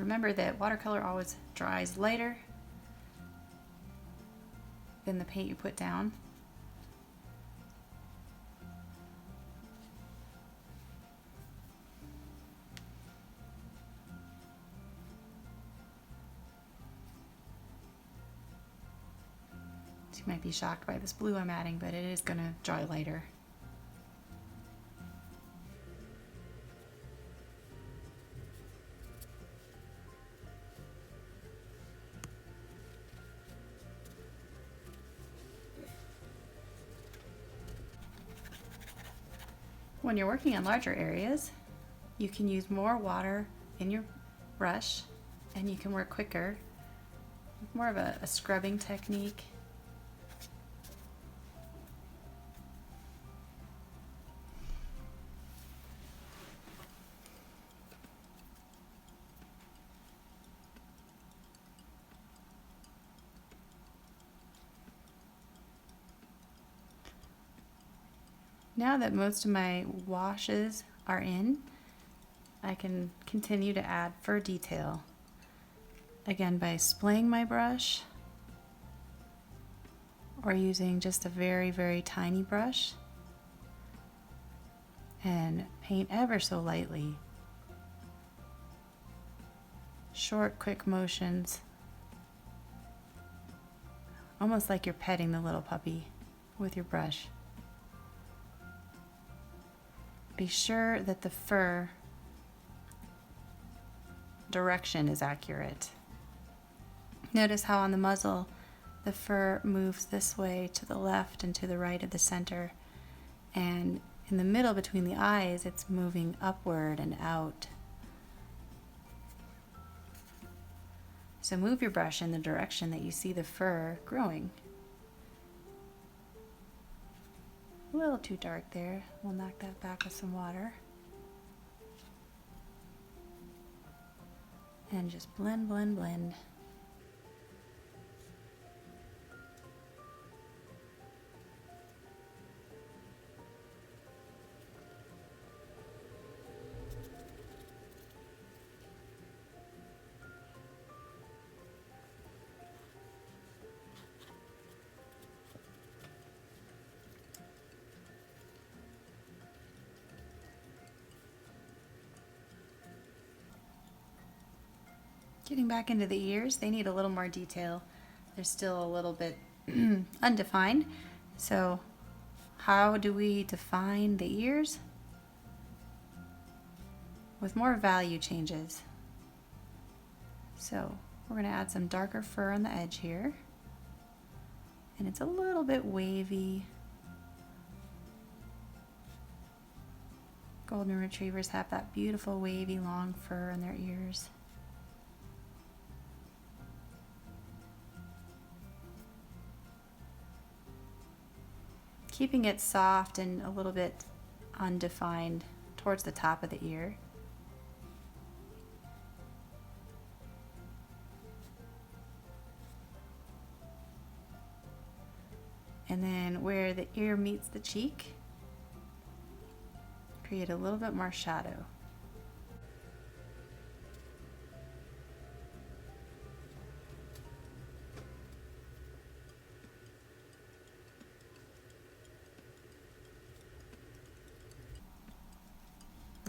Remember that watercolor always dries lighter than the paint you put down. You might be shocked by this blue I'm adding, but it is going to dry lighter. When you're working on larger areas, you can use more water in your brush and you can work quicker. More of a scrubbing technique. Now that most of my washes are in, I can continue to add fur detail. Again, by splaying my brush or using just a very, very tiny brush and paint ever so lightly. Short, quick motions, almost like you're petting the little puppy with your brush. Be sure that the fur direction is accurate. Notice how on the muzzle the fur moves this way to the left and to the right of the center, and in the middle between the eyes it's moving upward and out. So move your brush in the direction that you see the fur growing. A little too dark there. We'll knock that back with some water. And just blend, blend, blend. Getting back into the ears, they need a little more detail. They're still a little bit undefined. So how do we define the ears? With more value changes. So we're going to add some darker fur on the edge here. And it's a little bit wavy. Golden retrievers have that beautiful wavy long fur on their ears. Keeping it soft and a little bit undefined towards the top of the ear. And then where the ear meets the cheek, create a little bit more shadow.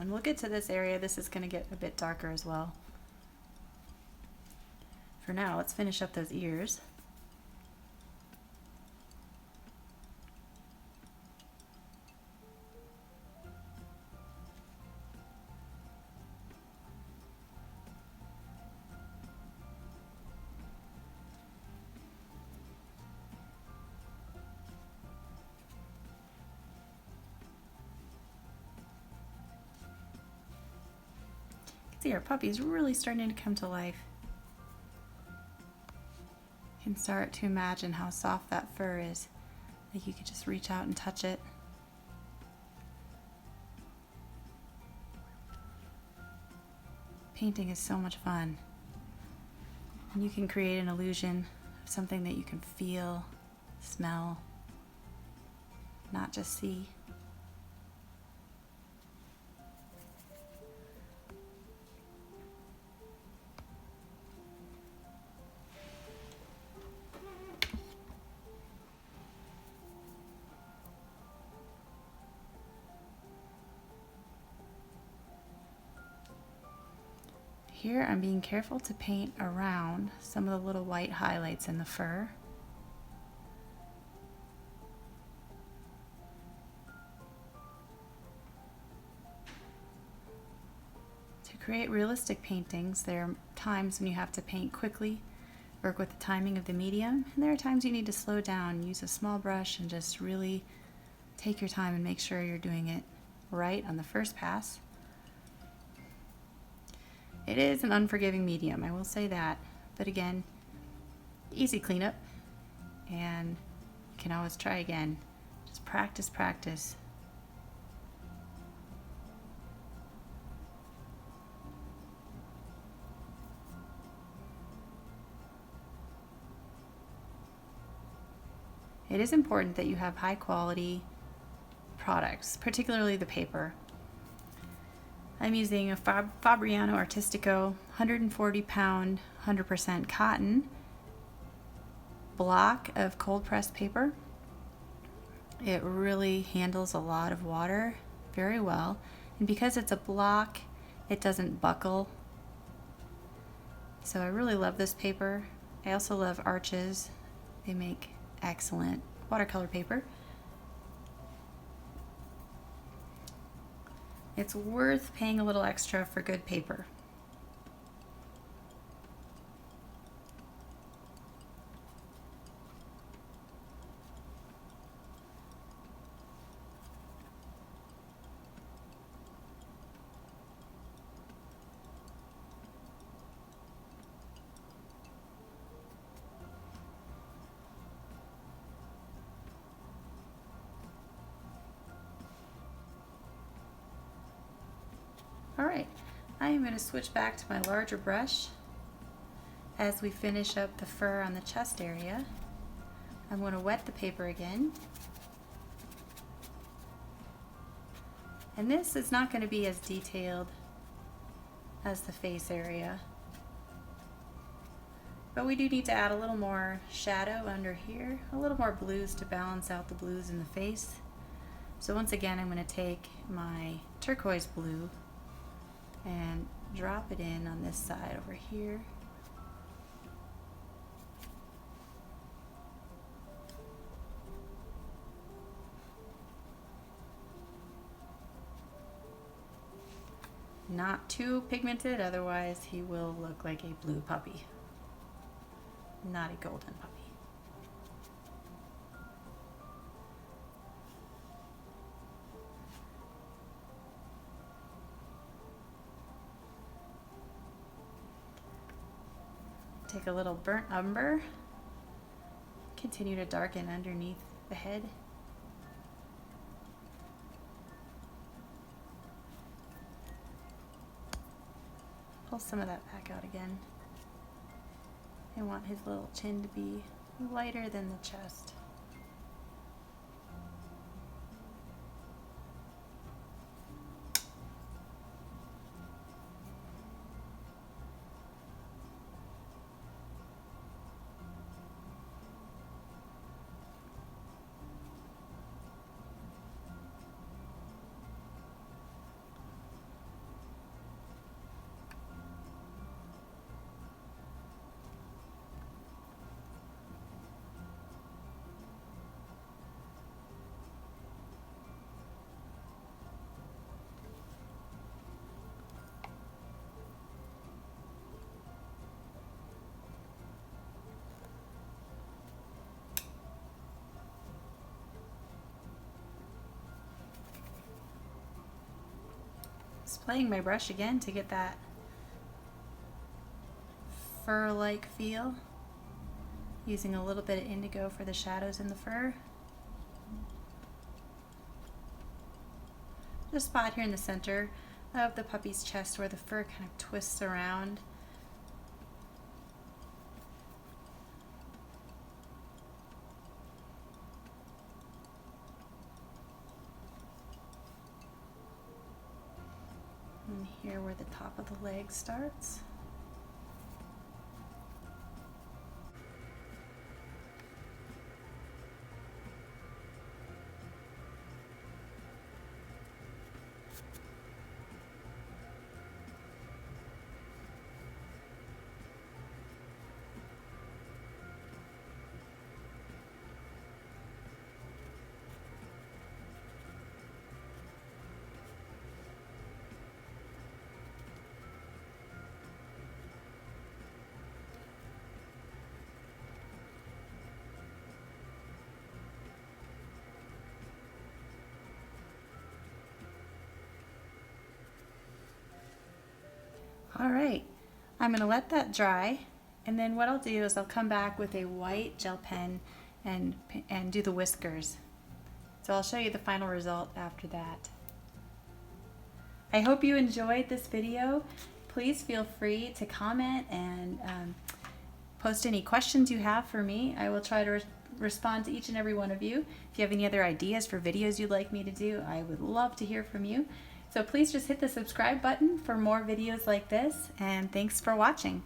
And we'll get to this area. This is going to get a bit darker as well. For now, let's finish up those ears. See, our puppy's really starting to come to life. You can start to imagine how soft that fur is. Like you could just reach out and touch it. Painting is so much fun. And you can create an illusion of something that you can feel, smell, not just see. Here I'm being careful to paint around some of the little white highlights in the fur. To create realistic paintings, there are times when you have to paint quickly, work with the timing of the medium, and there are times you need to slow down, use a small brush, and just really take your time and make sure you're doing it right on the first pass. It is an unforgiving medium, I will say that, but again, easy cleanup, and you can always try again. Just practice, practice. It is important that you have high quality products, particularly the paper. I'm using a Fabriano Artistico 140-pound 100% cotton block of cold pressed paper. It really handles a lot of water very well, and because it's a block, it doesn't buckle. So I really love this paper. I also love Arches. They make excellent watercolor paper. It's worth paying a little extra for good paper. Alright, I am going to switch back to my larger brush as we finish up the fur on the chest area. I'm going to wet the paper again. And this is not going to be as detailed as the face area, but we do need to add a little more shadow under here, a little more blues to balance out the blues in the face. So once again, I'm going to take my turquoise blue and drop it in on this side over here. Not too pigmented, otherwise he will look like a blue puppy, not a golden puppy. Take a little burnt umber, continue to darken underneath the head. Pull some of that back out again. I want his little chin to be lighter than the chest. Just playing my brush again to get that fur-like feel, using a little bit of indigo for the shadows in the fur. The spot here in the center of the puppy's chest where the fur kind of twists around. And here where the top of the leg starts. All right, I'm gonna let that dry, and then what I'll do is I'll come back with a white gel pen and do the whiskers. So I'll show you the final result after that. I hope you enjoyed this video. Please feel free to comment and post any questions you have for me. I will try to respond to each and every one of you. If you have any other ideas for videos you'd like me to do, I would love to hear from you. So please just hit the subscribe button for more videos like this, and thanks for watching.